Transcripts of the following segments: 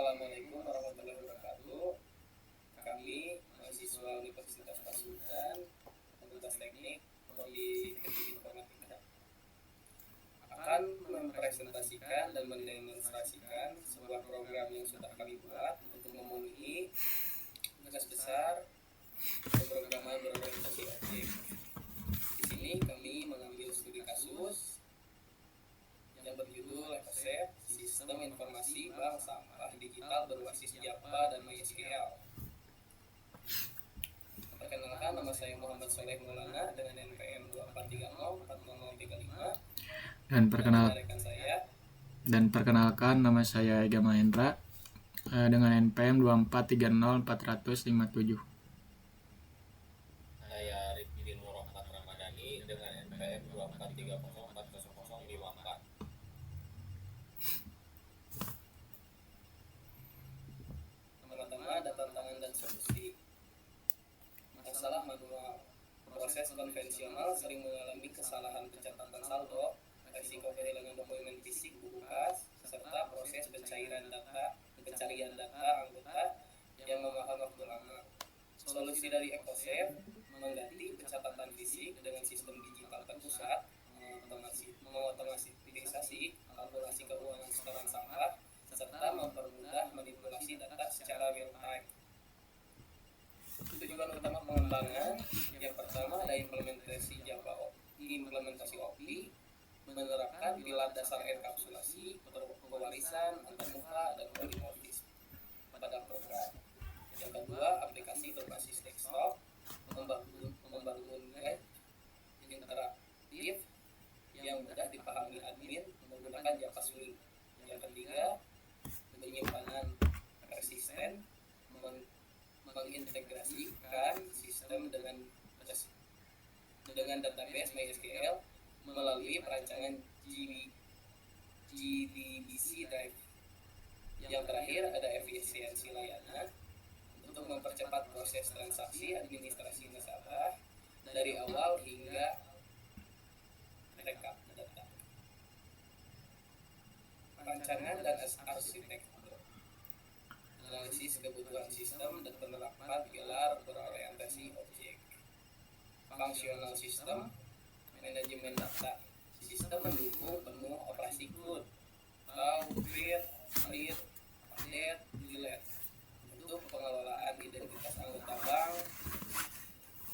Assalamualaikum warahmatullahi wabarakatuh. Kami mahasiswa Universitas Pasundan, Fakultas Teknik, Prodi Teknik Informatika, akan mempresentasikan dan mendemonstrasikan sebuah program yang sudah kami buat untuk memenuhi tugas besar pemrograman berorientasi objek. Di sini kami mengambil studi kasus yang berjudul FSF, Sistem Informasi Bank Sampah Digital berbasis Java dan MySQL. Perkenalkan, nama saya Muhammad Soleh Maulana dengan NPM 24304035. Dan perkenalkan, nama saya Ega Mahendra dengan NPM 24304057. Saya Rifkin Nurahmat Ramadhani dengan NPM 24304054. Pertama, ada tantangan dan solusi. Masalah manual. Proses konvensional sering mengalami kesalahan pencatatan saldo, risiko kehilangan dokumen fisik buku kas, serta proses pencarian data anggota yang memakan waktu lama. Solusi dari EcoSafe mengganti pencatatan fisik dengan sistem digital terpusat, mengotomatisasi kalkulasi keuangan setoran sampah, serta mempermudah manipulasi data secara real time. Tujuan utama pengembangan yang pertama ada implementasi OPI, menerapkan pilar dasar enkapsulasi, pewarisan antarmuka dan polimorfis pada program. Yang kedua, aplikasi berbasis desktop, membangun web interaktif yang mudah dipahami admin menggunakan JavaScript. Yang ketiga, penyimpanan persisten, mengintegrasikan sistem dengan database MySQL melalui perancangan JDBC Drive. Yang terakhir, ada efisiensi layanan untuk mempercepat proses transaksi administrasi nasabah dari awal hingga rekap data. Rancangan dan arsitektur, analisis kebutuhan sistem dan penerapan pilar berorientasi objek. Fungsional sistem, manajemen data. Sistem mendukung penuh operasi CRUD atau create, update, delete untuk pengelolaan identitas anggota bank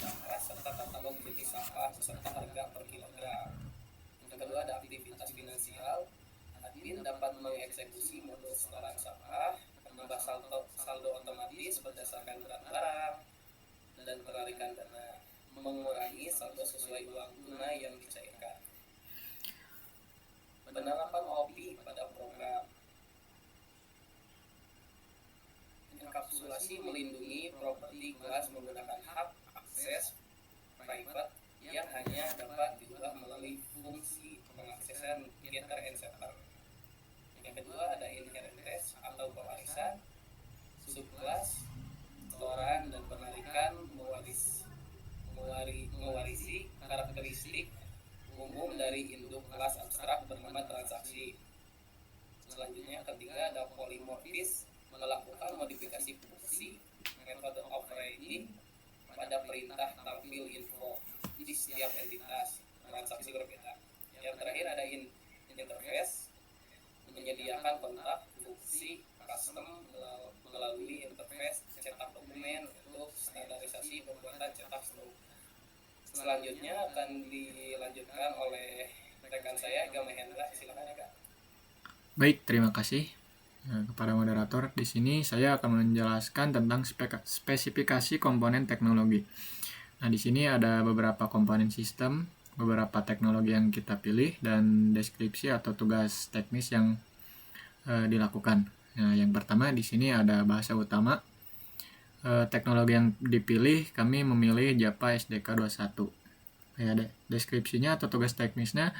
sampah serta katalog jenis sampah serta harga per kilogram. Yang kedua, ada aktivitas finansial. Admin dapat mengeksekusi modul setoran sampah, menambah saldo otomatis berdasarkan berat barang dan penarikan dana, mengurangi saldo sesuai uang tunai yang dicairkan. Penerapan OPI pada program. Enkapsulasi melindungi properti kelas menggunakan hak akses private yang hanya dapat diubah melalui fungsi pengaksesan getter and setter. Yang kedua, ada inheritance atau pewarisan, subkelas, setoran dan penarikan mewarisi karakteristik umum dari induk kelas abstrak bernama transaksi. Selanjutnya, ketiga, ada polimorfis, melakukan modifikasi fungsi metode operating pada perintah tampil info di setiap entitas transaksi berbeda. Yang terakhir, ada interface, menyediakan kontak fungsi custom melalui interface cetak dokumen untuk standarisasi pembuatan cetak slow. Selanjutnya akan dilanjutkan oleh rekan saya Ega Mahendra. Silakan Ega. Baik, terima kasih kepada moderator. Di sini saya akan menjelaskan tentang spesifikasi komponen teknologi. Nah, di sini ada beberapa komponen sistem, beberapa teknologi yang kita pilih, dan deskripsi atau tugas teknis yang dilakukan. Nah, yang pertama di sini ada bahasa utama. Teknologi yang dipilih, kami memilih Java SDK 21. Ya, deskripsinya atau tugas teknisnya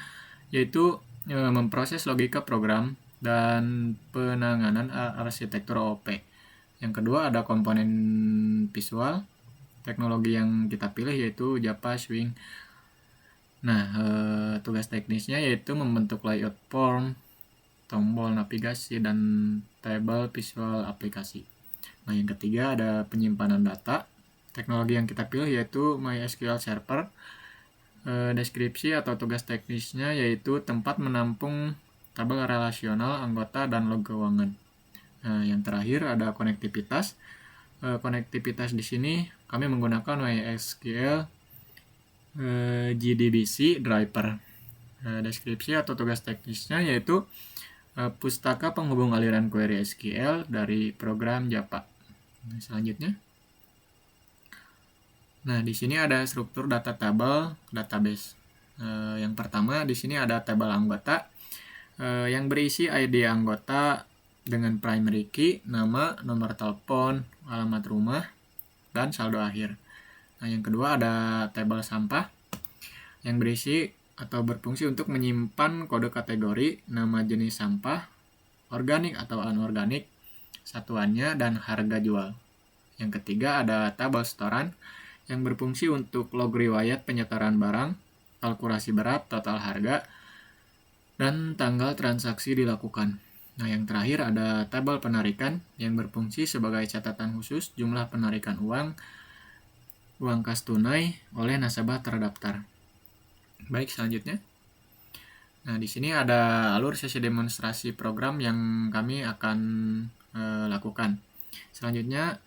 yaitu memproses logika program dan penanganan arsitektur OOP. Yang kedua ada komponen visual. Teknologi yang kita pilih yaitu Java Swing. Nah, tugas teknisnya yaitu membentuk layout form, tombol navigasi, dan tabel visual aplikasi. Nah, yang ketiga ada penyimpanan data. Teknologi yang kita pilih yaitu MySQL Server. Deskripsi atau tugas teknisnya yaitu tempat menampung tabel relasional, anggota, dan log keuangan. Nah, yang terakhir ada konektivitas. Konektivitas di sini kami menggunakan MySQL JDBC driver. Deskripsi atau tugas teknisnya yaitu pustaka penghubung aliran query SQL dari program Java. Nah, selanjutnya, di sini ada struktur data tabel database. Yang pertama di sini ada tabel anggota yang berisi ID anggota dengan primary key, nama, nomor telepon, alamat rumah, dan saldo akhir. Nah, yang kedua ada tabel sampah yang berisi atau berfungsi untuk menyimpan kode kategori, nama jenis sampah, organik atau anorganik, satuannya, dan harga jual. Yang ketiga ada tabel setoran yang berfungsi untuk log riwayat penyetoran barang, kalkulasi berat, total harga, dan tanggal transaksi dilakukan. Nah, yang terakhir ada tabel penarikan yang berfungsi sebagai catatan khusus jumlah penarikan uang kas tunai oleh nasabah terdaftar. Baik, selanjutnya. Nah, di sini ada alur sesi demonstrasi program yang kami akan lakukan. Selanjutnya,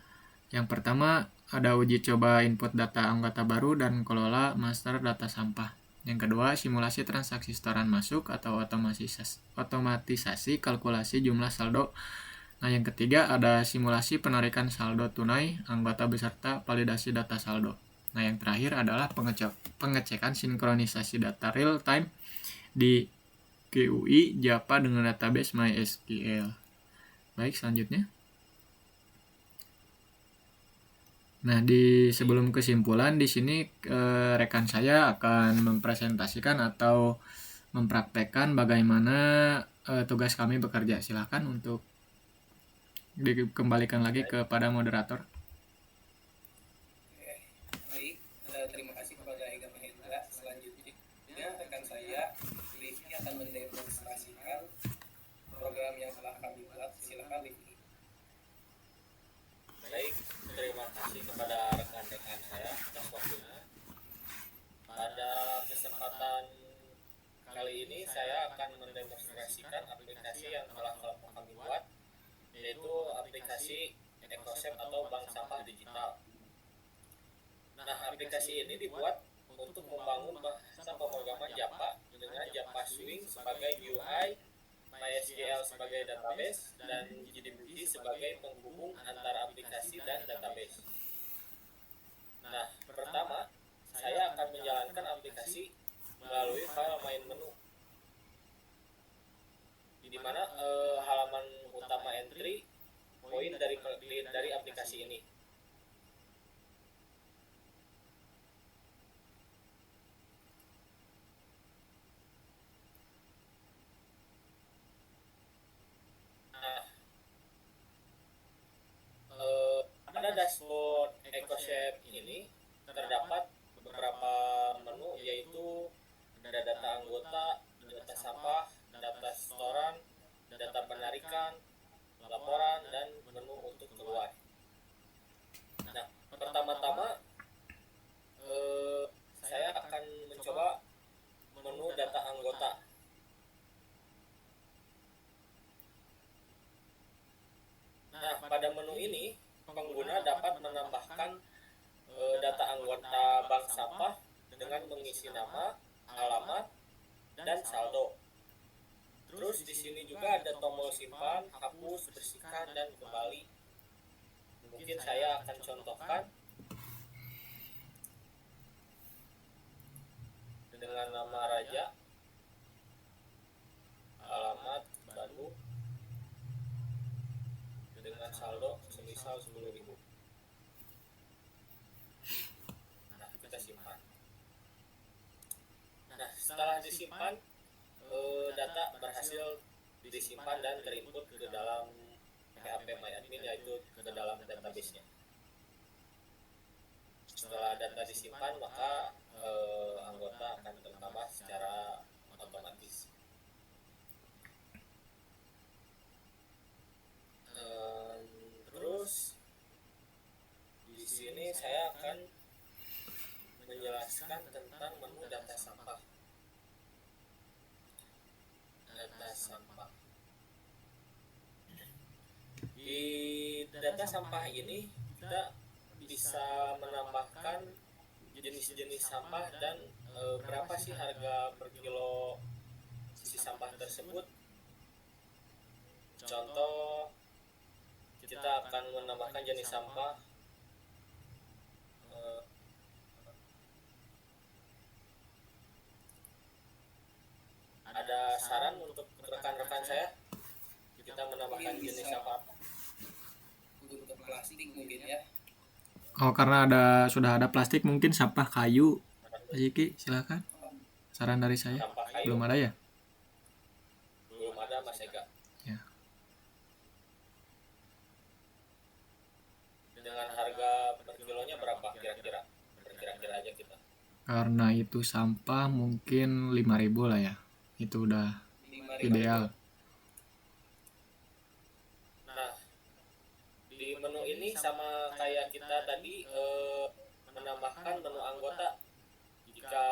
yang pertama ada uji coba input data anggota baru dan kelola master data sampah. Yang kedua, simulasi transaksi setoran masuk atau otomatisasi kalkulasi jumlah saldo. Nah, yang ketiga ada simulasi penarikan saldo tunai anggota beserta validasi data saldo. Nah, yang terakhir adalah pengecekan sinkronisasi data real time di GUI Java dengan database MySQL. Baik, selanjutnya. Nah, sebelum kesimpulan di sini rekan saya akan mempresentasikan atau mempraktekkan bagaimana tugas kami bekerja. Silakan untuk dikembalikan lagi kepada moderator. Baik, terima kasih kepada Ega Mahendra. Selanjutnya rekan saya Rifki akan mendemonstrasikan program yang telah kami buat. Silakan Rifki. Baik, terima kasih kepada rekan-rekan saya atas waktunya. Pada kesempatan kali ini saya akan mendemonstrasikan aplikasi yang telah kami buat, yaitu aplikasi EcoSep atau Bank Sampah Digital. Nah, aplikasi ini dibuat untuk membangun bahasa pemrograman Java dengan Java Swing sebagai UI, MySQL sebagai database, dan JDBC sebagai penghubung antara aplikasi dan database. Nah, pertama, saya akan menjalankan aplikasi melalui file main menu, di mana halaman utama entry poin dari aplikasi ini. Pada dashboard EcoSep ini terdapat beberapa menu, yaitu ada data anggota, data sampah, data setoran, data penarikan, laporan, dan menu untuk keluar. Nah, pertama-tama saya akan mencoba menu data anggota. Nah, pada menu ini pengguna dapat menambahkan data anggota bank sampah dengan mengisi nama, alamat, dan saldo. Terus di sini juga ada tombol simpan, hapus, bersihkan, dan kembali. Mungkin saya akan contohkan dengan nama Raja, alamat Bandung, dengan saldo semisal 10.000. Nah, kita simpan. Nah, setelah disimpan, data berhasil disimpan dan terinput ke dalam PHP MyAdmin, yaitu ke dalam database-nya. Setelah data disimpan, maka anggota akan bertambah secara otomatis. akan menjelaskan tentang menu data sampah. Data sampah. Di data sampah ini kita bisa menambahkan jenis-jenis sampah dan berapa sih harga per kilo si sampah tersebut. Contoh, kita akan menambahkan jenis sampah ada saran untuk rekan-rekan saya, kita menambahkan jenis sampah Untuk plastik mungkin ya. Oh, karena sudah ada plastik, mungkin sampah kayu. Mas Iki, silakan. Saran dari saya. sampah kayu. Belum ada ya? Belum ada, Mas Ega. Ya. Dengan harga per kilonya berapa kira-kira? Kira-kira aja kita. Karena itu sampah mungkin 5.000 lah ya. Itu udah 5.000. ideal. Nah, di menu ini sama kayak kita tadi menambahkan menu anggota. Jika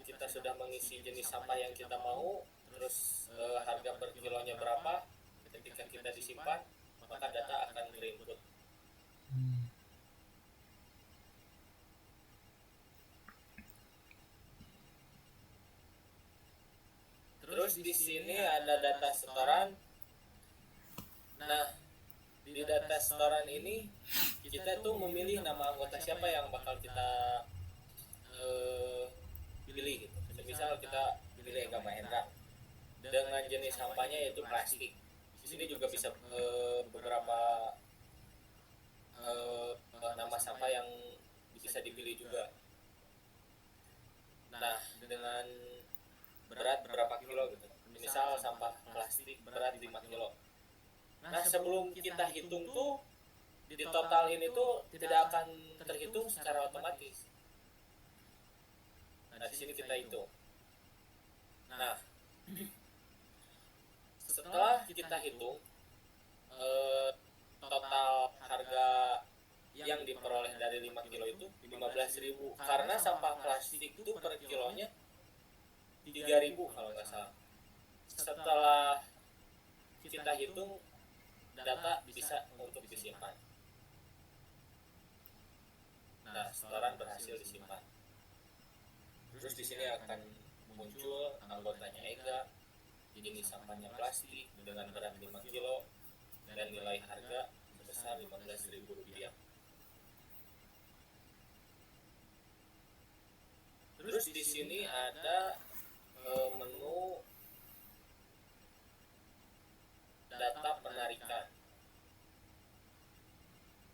kita sudah mengisi jenis sampah yang kita mau, terus harga per kilonya berapa, ketika kita disimpan, maka data akan terinput. Terus di sini ada data setoran. Nah, di data setoran ini kita tuh memilih nama anggota siapa yang bakal kita pilih gitu. Misal kita pilih Ega Mahendra dengan jenis sampahnya yaitu plastik. Di sini juga bisa beberapa nama sampah yang bisa dipilih juga. Nah, dengan berat berapa kilo gitu. Misal sampah plastik berat 5 kilo. Nah, sebelum kita hitung tuh di total ini tuh tidak akan terhitung secara otomatis. Nah, di sini kita hitung. Nah, setelah kita hitung total harga yang diperoleh dari 5 kilo itu 15.000. Karena sampah plastik itu per kilonya 3.000 kalau nggak salah. Setelah kita hitung, data bisa untuk disimpan. Nah, setoran berhasil disimpan. Terus di sini akan muncul anggotanya Ega, jenis sampahnya plastik dengan berat 5 kilo dan nilai harga sebesar Rp15.000. Terus di sini ada menu data penarikan.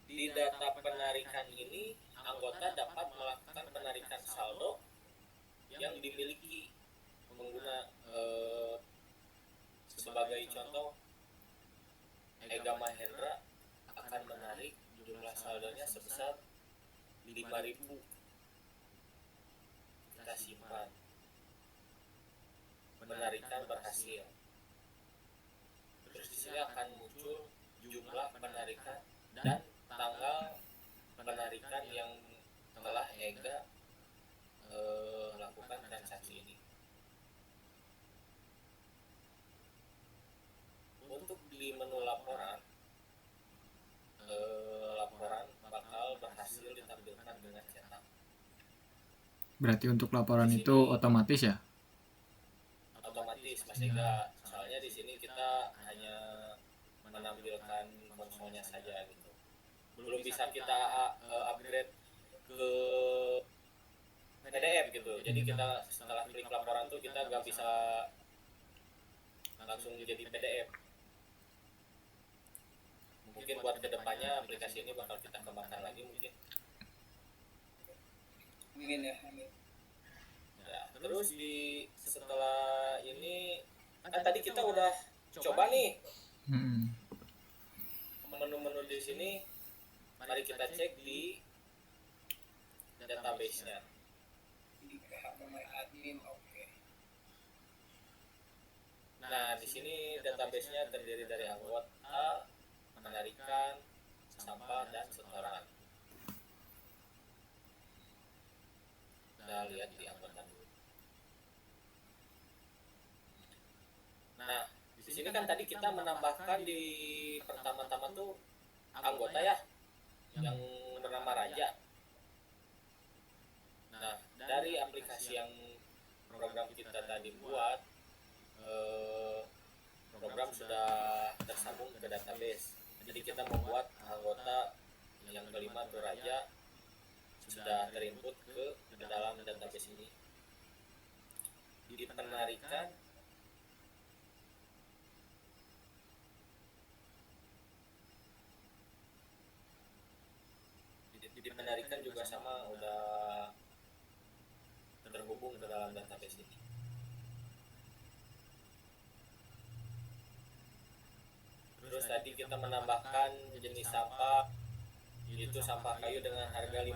Di data penarikan ini anggota dapat melakukan penarikan saldo yang dimiliki pengguna. Sebagai contoh, Ega Mahendra akan menarik jumlah saldonya sebesar 5.000. Kita simpan. Penarikan berhasil. Terus di sini akan muncul jumlah penarikan dan tanggal penarikan yang telah Ega lakukan transaksi ini. Untuk di menu laporan, laporan bakal berhasil ditampilkan dengan cetak. Berarti untuk laporan itu otomatis ya? Otomatis, Mas Ega. Soalnya di sini kita hanya menampilkan konsolnya saja gitu. Belum bisa kita upgrade ke PDF gitu. Jadi kita setelah klik laporan tuh kita nggak bisa langsung jadi PDF. Mungkin buat kedepannya aplikasi ini bakal kita kembangkan lagi mungkin. Amin ya, amin. Ya, terus setelah ini kan tadi kita udah coba nih menu-menu di sini. Mari kita cek di database-nya. Di PH My Admin, oke. Nah, di sini database-nya terdiri dari anggota, penarikan, sampah, dan setoran. kita lihat di anggota dulu. Nah, di sini kan tadi kita menambahkan di pertama-tama tuh anggota ya yang bernama Raja. Nah, dari aplikasi yang program kita tadi buat, program sudah tersambung ke database. Jadi kita membuat anggota yang kelima tuh Raja sudah terinput ke dalam database ini. Dipenarikan juga sama udah terhubung ke dalam database ini. Terus tadi kita menambahkan jenis sampah, itu sampah kayu dengan harga 5.000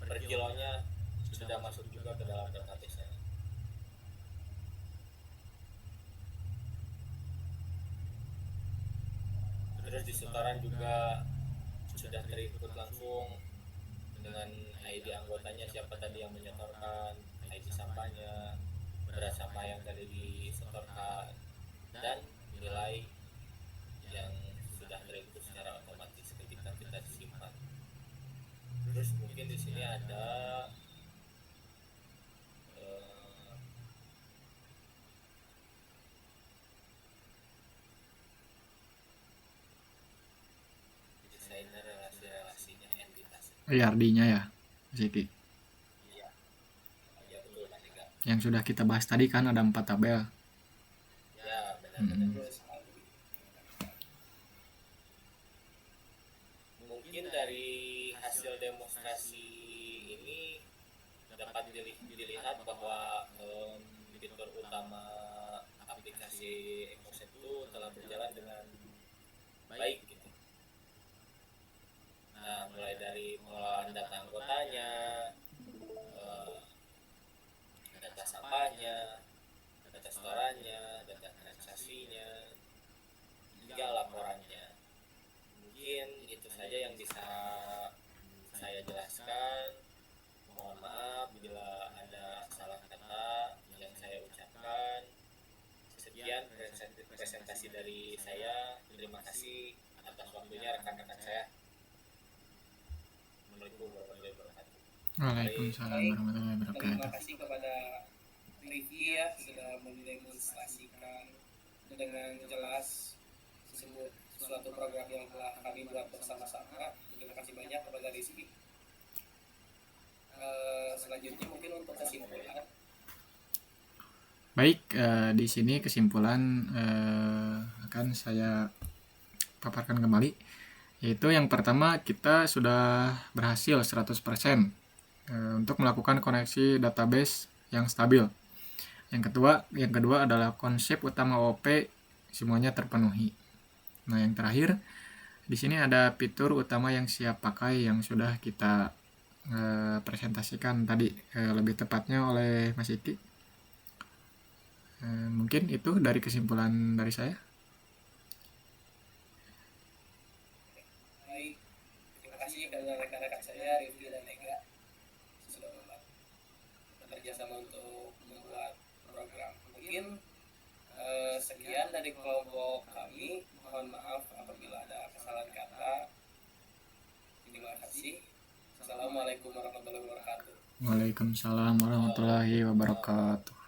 per kilonya sudah masuk juga ke dalam database. Terus di setoran juga sudah terinput langsung dengan ID anggotanya, siapa tadi yang menyetorkan, ID sampahnya, berat sampah yang tadi disetorkan, dan nilai yang sudah terinput secara otomatis ketika kita simpan. Terus mungkin di sini ada desainer relasi-relasinya entitas. IRD-nya ya, Ziki. Iya, iya betul Mas Ika. Yang sudah kita bahas tadi kan ada 4 tabel. Ya benar-benar. Mungkin dari hasil demonstrasi ini dapat dilihat bahwa fitur utama aplikasi EcoSet itu telah berjalan dengan baik gitu. Nah, mulai dari pengelolaan data anggotanya, data sampahnya, data setorannya, data transaksinya, hingga laporannya. Mungkin itu saja yang bisa saya jelaskan. Mohon maaf bila ada salah kata yang saya ucapkan. Sekian presentasi dari saya. Terima kasih atas waktunya rekan-rekan saya. Assalamualaikum warahmatullahi wabarakatuh. Waalaikumsalam warahmatullahi Terima wabarakatuh. kasih kepada Rifki ya sudah mendemonstrasikan dengan jelas suatu program yang telah kami buat bersama-sama. Terima kasih banyak kepada Rizky. Selanjutnya mungkin untuk kesimpulan. Baik, di sini kesimpulan akan saya paparkan kembali, yaitu yang pertama kita sudah berhasil 100% untuk melakukan koneksi database yang stabil. Yang kedua adalah konsep utama OP semuanya terpenuhi. Nah, yang terakhir di sini ada fitur utama yang siap pakai yang sudah kita presentasikan tadi, lebih tepatnya oleh Mas Iki. Mungkin itu dari kesimpulan dari saya. Baik, terima kasih kepada rekan-rekan saya Rifki dan Ega sudah bekerja sama untuk membuat program. Mungkin sekian dari kelompok kami. Mohon maaf apabila ada kesalahan kata. Terima kasih. Assalamualaikum warahmatullahi wabarakatuh. Waalaikumsalam warahmatullahi wabarakatuh.